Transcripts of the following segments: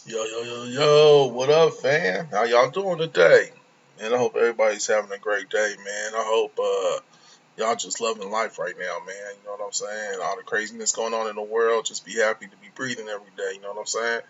Yo, what up, fam? How y'all doing today? Man, I hope everybody's having a great day, man. I hope y'all just loving life right now, man. You know what I'm saying? All the craziness going on in the world, just be happy to be breathing every day, you know what I'm saying?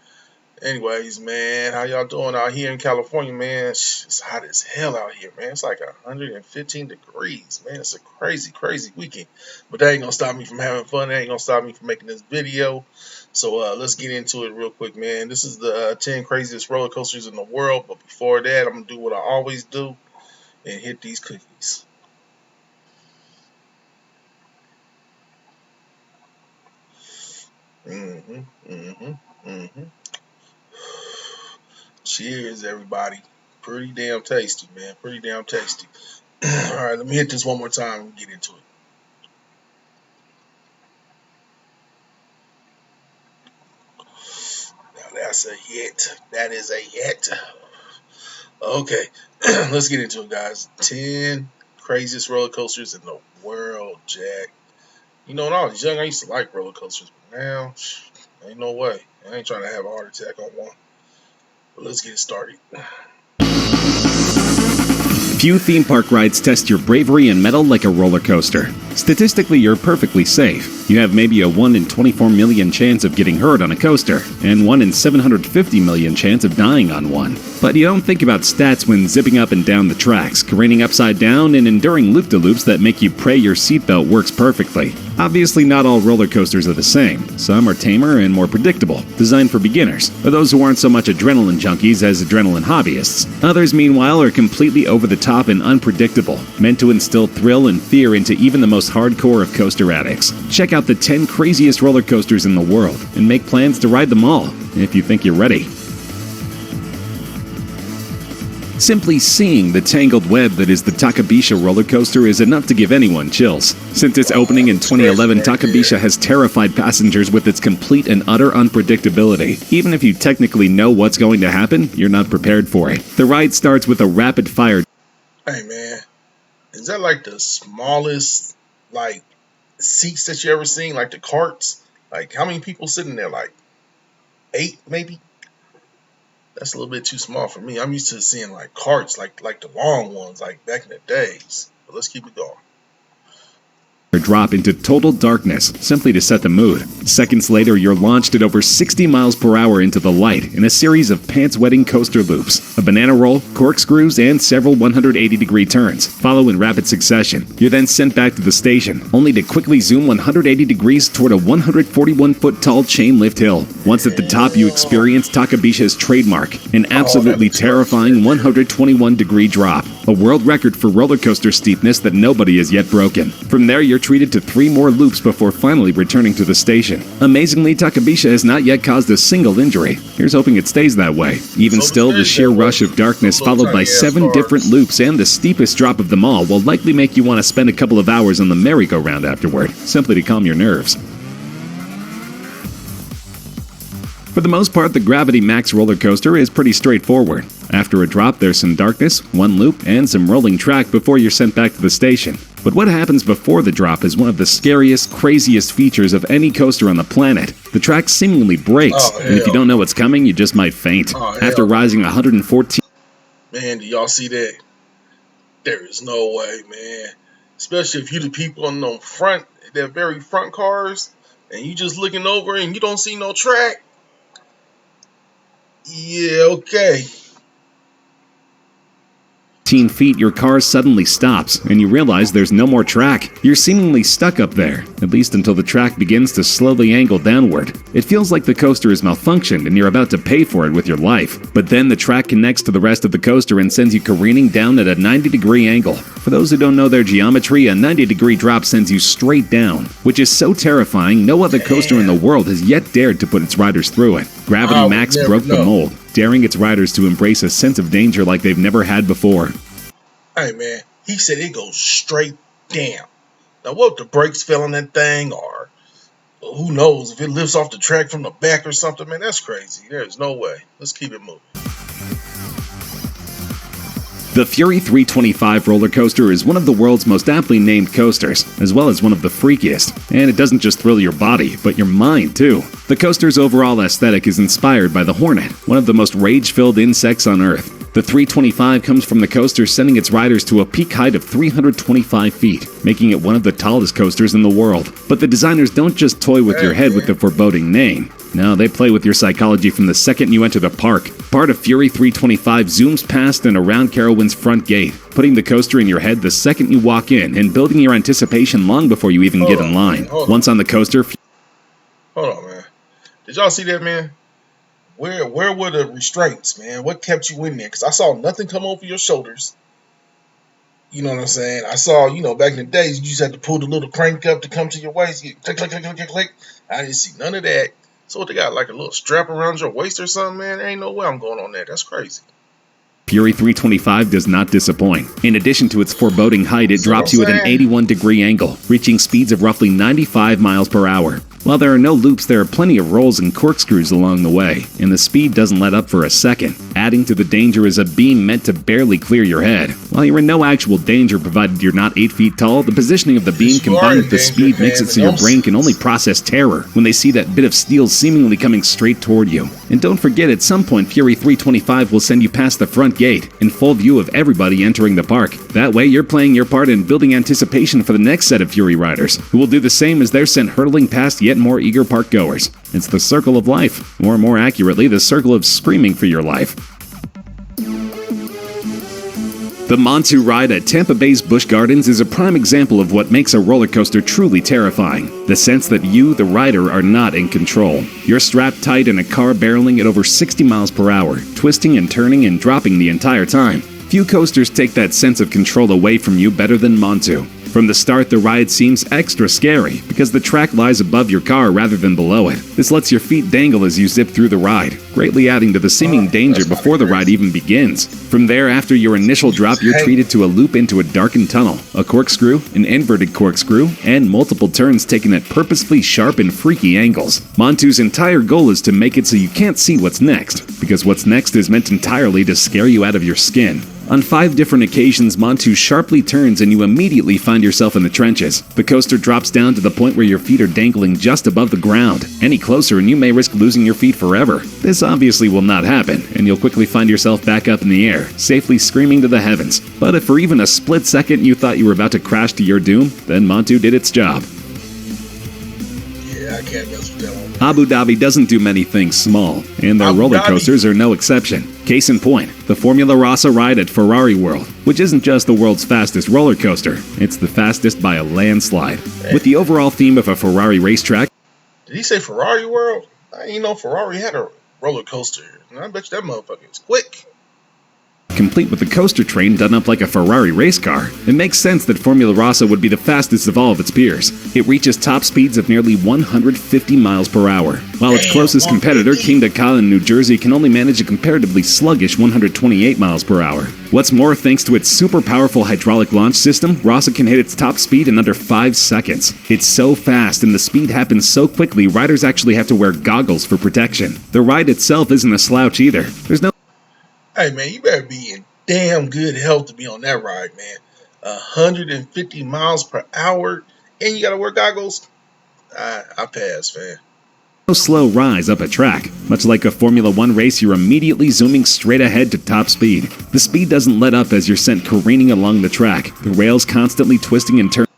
Anyways, man, how y'all doing out here in California, man? It's hot as hell out here, man. It's like 115 degrees, man. It's a crazy, crazy weekend. But that ain't gonna stop me from having fun. That ain't gonna stop me from making this video. So let's get into it real quick, man. This is the 10 craziest roller coasters in the world. But before that, I'm gonna do what I always do and hit these cookies. Mm-hmm, mm-hmm, mm-hmm. Cheers, everybody. Pretty damn tasty, man. Pretty damn tasty. All right, let me hit this one more time and get into it. Now that's a hit. That is a hit. Okay, let's get into it, guys. 10 craziest roller coasters in the world, Jack. You know, when I was young, I used to like roller coasters, but now, ain't no way. I ain't trying to have a heart attack on one. But let's get it started. Few theme park rides test your bravery and mettle like a roller coaster. Statistically, you're perfectly safe. You have maybe a 1 in 24 million chance of getting hurt on a coaster, and 1 in 750 million chance of dying on one. But you don't think about stats when zipping up and down the tracks, careening upside down, and enduring loop-de-loops that make you pray your seatbelt works perfectly. Obviously, not all roller coasters are the same. Some are tamer and more predictable, designed for beginners, or those who aren't so much adrenaline junkies as adrenaline hobbyists. Others, meanwhile, are completely over the top and unpredictable, meant to instill thrill and fear into even the most hardcore of coaster addicts. Check out the 10 craziest roller coasters in the world and make plans to ride them all, if you think you're ready. Simply seeing the tangled web that is the Takabisha roller coaster is enough to give anyone chills. Since its opening in 2011, Takabisha has terrified passengers with its complete and utter unpredictability. Even if you technically know what's going to happen, you're not prepared for it. The ride starts with a rapid-fire. Hey, man, is that like the smallest, like, seats that you ever seen? Like the carts? Like, how many people sitting there? Like, 8, maybe? That's a little bit too small for me. I'm used to seeing like carts, like the long ones, like back in the days. But let's keep it going. Drop into total darkness simply to set the mood. Seconds later, you're launched at over 60 miles per hour into the light in a series of pants-wetting coaster loops. A banana roll, corkscrews, and several 180-degree turns follow in rapid succession. You're then sent back to the station, only to quickly zoom 180 degrees toward a 141-foot-tall chain lift hill. Once at the top, you experience Takabisha's trademark, an absolutely terrifying 121-degree drop, a world record for roller coaster steepness that nobody has yet broken. From there, you're treated to 3 more loops before finally returning to the station. Amazingly, Takabisha has not yet caused a single injury. Here's hoping it stays that way. Even still, the sheer rush of darkness followed by 7 different loops and the steepest drop of them all will likely make you want to spend a couple of hours on the merry-go-round afterward, simply to calm your nerves. For the most part, the Gravity Max roller coaster is pretty straightforward. After a drop, there's some darkness, 1 loop, and some rolling track before you're sent back to the station. But what happens before the drop is one of the scariest, craziest features of any coaster on the planet. The track seemingly breaks, and if you don't know what's coming, you just might faint. After rising 114... Man, do y'all see that? There is no way, man. Especially if you the people on the front, that very front cars, and you just looking over and you don't see no track. Yeah, okay. 15 feet, your car suddenly stops, and you realize there's no more track. You're seemingly stuck up there, at least until the track begins to slowly angle downward. It feels like the coaster is malfunctioned and you're about to pay for it with your life. But then the track connects to the rest of the coaster and sends you careening down at a 90-degree angle. For those who don't know their geometry, a 90-degree drop sends you straight down, which is so terrifying no other coaster in the world has yet dared to put its riders through it. Gravity Max broke the mold, daring its riders to embrace a sense of danger like they've never had before. Hey, man, he said it goes straight down. Now, what if the brakes fell on that thing, or who knows, if it lifts off the track from the back or something, man, that's crazy. There's no way. Let's keep it moving. The Fury 325 roller coaster is one of the world's most aptly named coasters, as well as one of the freakiest. And it doesn't just thrill your body, but your mind too. The coaster's overall aesthetic is inspired by the hornet, one of the most rage-filled insects on Earth. The 325 comes from the coaster sending its riders to a peak height of 325 feet, making it one of the tallest coasters in the world. But the designers don't just toy with your head with the foreboding name. No, they play with your psychology from the second you enter the park. Part of Fury 325 zooms past and around Carowind's front gate, putting the coaster in your head the second you walk in and building your anticipation long before you even get in line. Once on the coaster... Hold on, man. Did y'all see that, man? Where were the restraints, man? What kept you in there? Because I saw nothing come over your shoulders. You know what I'm saying? I saw, back in the days, you just had to pull the little crank up to come to your waist. You click, click, click, click, click, click. I didn't see none of that. So what, they got like a little strap around your waist or something, man? There ain't no way I'm going on that. That's crazy. Fury 325 does not disappoint. In addition to its foreboding height, it drops you at an 81-degree angle, reaching speeds of roughly 95 miles per hour. While there are no loops, there are plenty of rolls and corkscrews along the way, and the speed doesn't let up for a second. Adding to the danger is a beam meant to barely clear your head. While you're in no actual danger provided you're not 8 feet tall, the positioning of the beam combined with the speed makes it so your brain can only process terror when they see that bit of steel seemingly coming straight toward you. And don't forget, at some point Fury 325 will send you past the front gate, in full view of everybody entering the park. That way you're playing your part in building anticipation for the next set of Fury riders, who will do the same as they're sent hurtling past yet more eager park goers. It's the circle of life, or more accurately, the circle of screaming for your life. The Montu ride at Tampa Bay's Busch Gardens is a prime example of what makes a roller coaster truly terrifying. The sense that you, the rider, are not in control. You're strapped tight in a car barreling at over 60 miles per hour, twisting and turning and dropping the entire time. Few coasters take that sense of control away from you better than Montu. From the start, the ride seems extra scary because the track lies above your car rather than below it. This lets your feet dangle as you zip through the ride, greatly adding to the seeming danger before the ride even begins. From there, after your initial drop, you're treated to a loop into a darkened tunnel, a corkscrew, an inverted corkscrew, and multiple turns taken at purposefully sharp and freaky angles. Montu's entire goal is to make it so you can't see what's next, because what's next is meant entirely to scare you out of your skin. On 5 different occasions, Montu sharply turns and you immediately find yourself in the trenches. The coaster drops down to the point where your feet are dangling just above the ground. Any closer and you may risk losing your feet forever. This obviously will not happen, and you'll quickly find yourself back up in the air, safely screaming to the heavens. But if for even a split second you thought you were about to crash to your doom, then Montu did its job. Yeah, I can't mess with that one. Abu Dhabi doesn't do many things small, and their roller coasters are no exception. Case in point, the Formula Rossa ride at Ferrari World, which isn't just the world's fastest roller coaster, it's the fastest by a landslide. With the overall theme of a Ferrari racetrack... Did he say Ferrari World? I didn't know Ferrari had a roller coaster. I bet you that motherfucker is quick. Complete with the coaster train done up like a Ferrari race car, it makes sense that Formula Rossa would be the fastest of all of its peers. It reaches top speeds of nearly 150 miles per hour, while its closest competitor, Kingda Ka in New Jersey, can only manage a comparatively sluggish 128 miles per hour. What's more, thanks to its super powerful hydraulic launch system, Rossa can hit its top speed in under 5 seconds. It's so fast and the speed happens so quickly, riders actually have to wear goggles for protection. The ride itself isn't a slouch either. There's no... Hey, man, you better be in damn good health to be on that ride, man. 150 miles per hour, and you gotta wear goggles? I pass, man. No slow rise up a track. Much like a Formula 1 race, you're immediately zooming straight ahead to top speed. The speed doesn't let up as you're sent careening along the track, the rails constantly twisting and turning.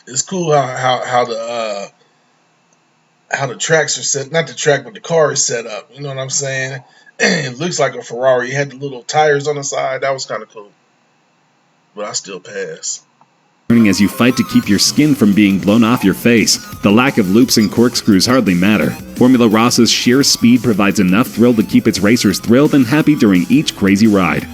It's cool how the tracks are set, not the track, but the car is set up. You know what I'm saying? It looks like a Ferrari. It had the little tires on the side. That was kind of cool. But I still pass. As you fight to keep your skin from being blown off your face. The lack of loops and corkscrews hardly matter. Formula Rossa's sheer speed provides enough thrill to keep its racers thrilled and happy during each crazy ride.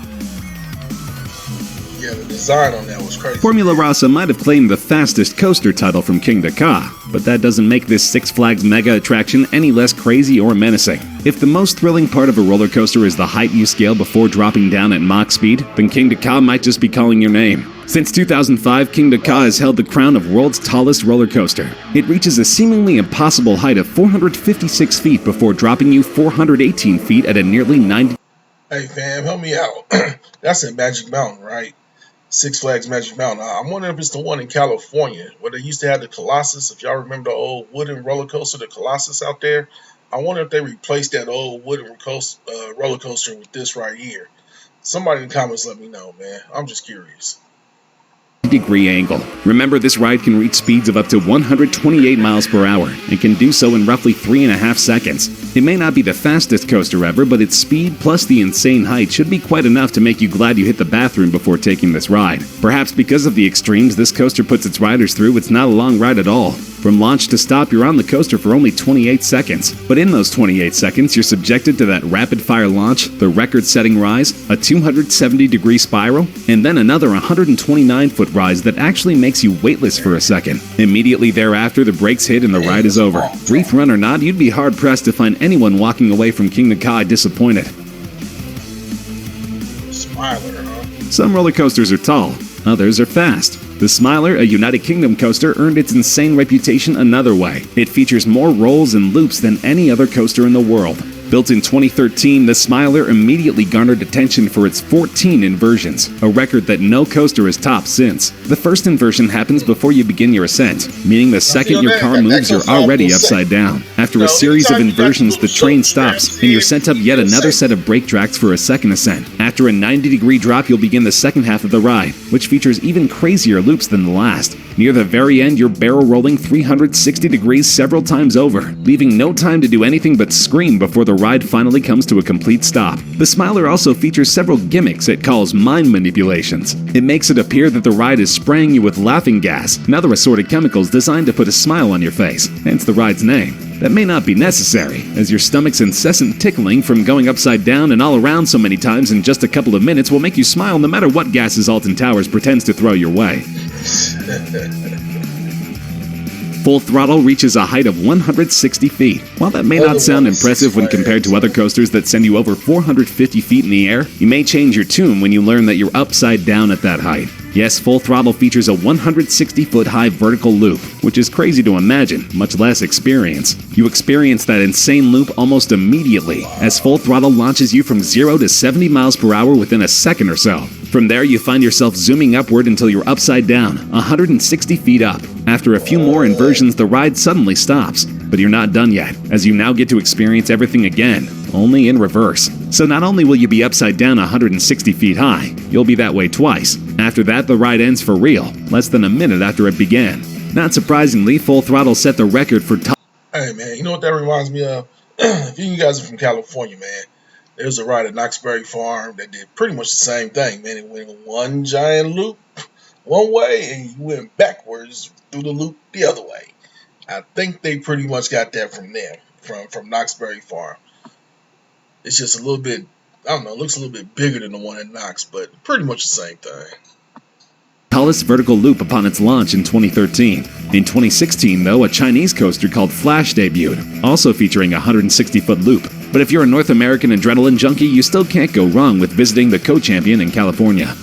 Yeah, the design on that was crazy. Formula Rossa might have claimed the fastest coaster title from Kingda Ka, but that doesn't make this Six Flags mega attraction any less crazy or menacing. If the most thrilling part of a roller coaster is the height you scale before dropping down at Mach speed, then Kingda Ka might just be calling your name. Since 2005, Kingda Ka has held the crown of world's tallest roller coaster. It reaches a seemingly impossible height of 456 feet before dropping you 418 feet at a nearly 90... Hey fam, help me out. That's in Magic Mountain, right? Six Flags Magic Mountain. I'm wondering if it's the one in California where they used to have the Colossus. If y'all remember the old wooden roller coaster, the Colossus out there, I wonder if they replaced that old wooden roller coaster with this right here. Somebody in the comments let me know, man. I'm just curious. Degree angle. Remember, this ride can reach speeds of up to 128 miles per hour and can do so in roughly 3.5 seconds. It may not be the fastest coaster ever, but its speed plus the insane height should be quite enough to make you glad you hit the bathroom before taking this ride. Perhaps because of the extremes this coaster puts its riders through, it's not a long ride at all. From launch to stop, you're on the coaster for only 28 seconds. But in those 28 seconds, you're subjected to that rapid-fire launch, the record-setting rise, a 270-degree spiral, and then another 129-foot rise that actually makes you weightless for a second. Immediately thereafter, the brakes hit and the ride is over. Wreath run or not, you'd be hard-pressed to find anyone walking away from Kingda Kai disappointed. Smiler, huh? Some roller coasters are tall, others are fast. The Smiler, a United Kingdom coaster, earned its insane reputation another way. It features more rolls and loops than any other coaster in the world. Built in 2013, the Smiler immediately garnered attention for its 14 inversions, a record that no coaster has topped since. The first inversion happens before you begin your ascent, meaning the second your car moves, you're already upside down. After a series of inversions, the train stops, and you're sent up yet another set of brake tracks for a second ascent. After a 90-degree drop, you'll begin the second half of the ride, which features even crazier loops than the last. Near the very end, you're barrel rolling 360 degrees several times over, leaving no time to do anything but scream before the ride finally comes to a complete stop. The Smiler also features several gimmicks it calls mind manipulations. It makes it appear that the ride is spraying you with laughing gas and other assorted chemicals designed to put a smile on your face, hence the ride's name. That may not be necessary, as your stomach's incessant tickling from going upside down and all around so many times in just a couple of minutes will make you smile no matter what gases Alton Towers pretends to throw your way. Full Throttle reaches a height of 160 feet. While that may not sound impressive when compared to other coasters that send you over 450 feet in the air, you may change your tune when you learn that you're upside down at that height. Yes, Full Throttle features a 160-foot-high vertical loop, which is crazy to imagine, much less experience. You experience that insane loop almost immediately, as Full Throttle launches you from 0 to 70 miles per hour within a second or so. From there, you find yourself zooming upward until you're upside down, 160 feet up. After a few more inversions, the ride suddenly stops. But you're not done yet, as you now get to experience everything again, only in reverse. So not only will you be upside down 160 feet high, you'll be that way twice. After that, the ride ends for real, less than a minute after it began. Not surprisingly, Full Throttle set the record for top. Hey man, you know what that reminds me of? If you guys are from California, man, there's a ride at Knoxbury Farm that did pretty much the same thing, man. It went in one giant loop one way and you went backwards through the loop the other way. I think they pretty much got that from them, from Knoxbury Farm. It's just a little bit, I don't know, it looks a little bit bigger than the one in Knox, but pretty much the same thing. Tallest vertical loop upon its launch in 2013. In 2016, though, a Chinese coaster called Flash debuted, also featuring a 160-foot loop. But if you're a North American adrenaline junkie, you still can't go wrong with visiting the co-champion in California.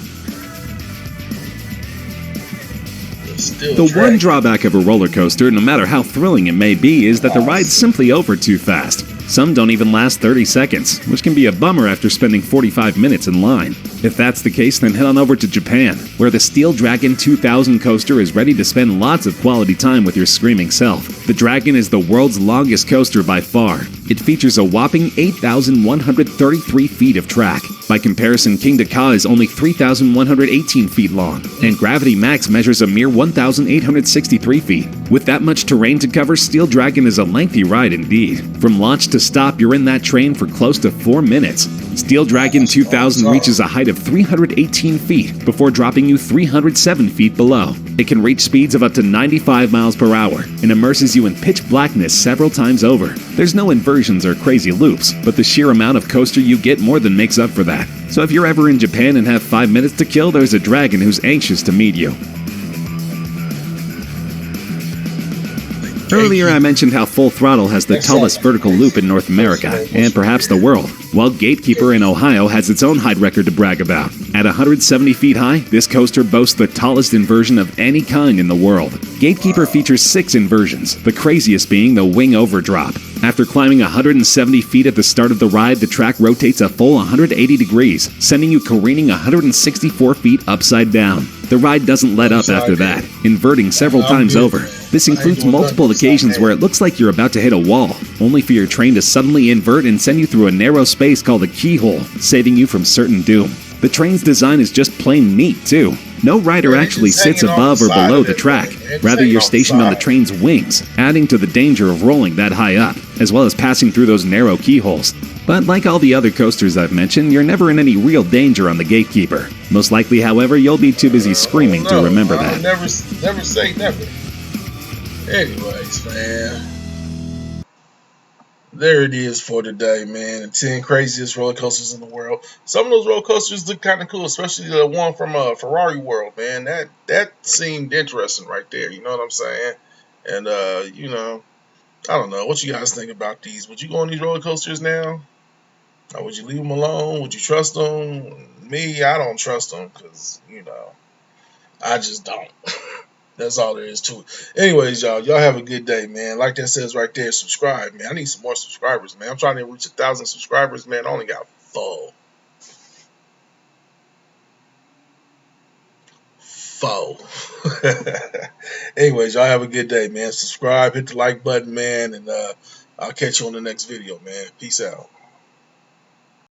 The one drawback of a roller coaster, no matter how thrilling it may be, is that the ride's simply over too fast. Some don't even last 30 seconds, which can be a bummer after spending 45 minutes in line. If that's the case, then head on over to Japan, where the Steel Dragon 2000 coaster is ready to spend lots of quality time with your screaming self. The Dragon is the world's longest coaster by far. It features a whopping 8,133 feet of track. By comparison, Kingda Ka is only 3,118 feet long, and Gravity Max measures a mere 1,863 feet. With that much terrain to cover, Steel Dragon is a lengthy ride indeed. From launch to stop, you're in that train for close to 4 minutes. Steel Dragon 2000 reaches a height of 318 feet before dropping you 307 feet below. It can reach speeds of up to 95 miles per hour and immerses you in pitch blackness several times over. There's no inversions or crazy loops, but the sheer amount of coaster you get more than makes up for that. So if you're ever in Japan and have 5 minutes to kill, there's a dragon who's anxious to meet you. Earlier I mentioned how Full Throttle has the tallest vertical loop in North America, and perhaps the world, while Gatekeeper in Ohio has its own height record to brag about. At 170 feet high, this coaster boasts the tallest inversion of any kind in the world. Gatekeeper features 6 inversions, the craziest being the wing overdrop. After climbing 170 feet at the start of the ride, the track rotates a full 180 degrees, sending you careening 164 feet upside down. The ride doesn't let up after that, inverting several times over. This includes multiple occasions where it looks like you're about to hit a wall, only for your train to suddenly invert and send you through a narrow space called a keyhole, saving you from certain doom. The train's design is just plain neat, too. No rider actually sits above or below the track. Rather, you're stationed on the train's wings, adding to the danger of rolling that high up, as well as passing through those narrow keyholes. But like all the other coasters I've mentioned, you're never in any real danger on the Gatekeeper. Most likely, however, you'll be too busy screaming to remember that. Never say never. Anyways, man. There it is for today, man. The 10 craziest roller coasters in the world. Some of those roller coasters look kind of cool, especially the one from Ferrari World, man. That seemed interesting right there. You know what I'm saying? And I don't know. What you guys think about these? Would you go on these roller coasters now? Or would you leave them alone? Would you trust them? Me, I don't trust them because I just don't. That's all there is to it. Anyways, y'all have a good day, man. Like that says right there, subscribe, man. I need some more subscribers, man. I'm trying to reach 1,000 subscribers, man. I only got 4. Anyways, y'all have a good day, man. Subscribe, hit the like button, man, and I'll catch you on the next video, man. Peace out.